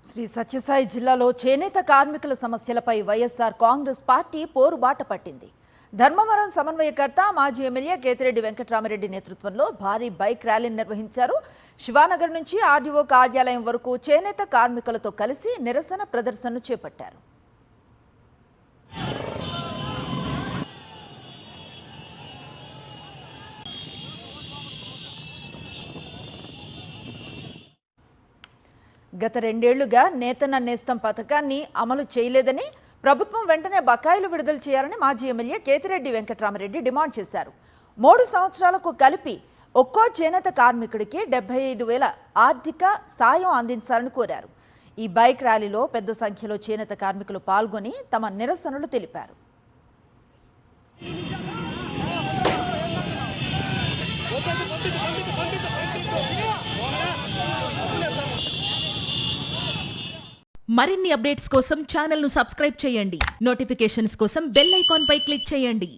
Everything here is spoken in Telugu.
శ్రీ సత్యసాయి జిల్లాలో చేనేత కార్మికుల సమస్యలపై వైఎస్ఆర్ కాంగ్రెస్ పార్టీ పోరుబాట పట్టింది. ధర్మవరం సమన్వయకర్త మాజీ ఎమ్మెల్యే కేతిరెడ్డి వెంకటరామరెడ్డి నేతృత్వంలో భారీ బైక్ ర్యాలీని నిర్వహించారు. శివానగర్ నుంచి ఆర్డీఓ కార్యాలయం వరకు చేనేత కార్మికులతో కలిసి నిరసన ప్రదర్శనను చేపట్టారు. గత 2 ఏళ్లుగా నేతన్న నేస్తం పథకాన్ని అమలు చేయలేదని, ప్రభుత్వం వెంటనే బకాయిలు విడుదల చేయాలని మాజీ ఎమ్మెల్యే కేతిరెడ్డి వెంకటరామరెడ్డి డిమాండ్ చేశారు. 3 సంవత్సరాలకు కలిపి ఒక్కో చేనేత కార్మికుడికి 75,000 ఆర్థిక సాయం అందించాలని కోరారు. ఈ బైక్ ర్యాలీలో పెద్ద సంఖ్యలో చేనేత కార్మికులు పాల్గొని తమ నిరసనలు తెలిపారు. మరిన్ని అప్డేట్స్ కోసం ఛానల్ ను సబ్స్క్రైబ్ చేయండి. నోటిఫికేషన్స్ కోసం బెల్ ఐకాన్ పై క్లిక్ చేయండి.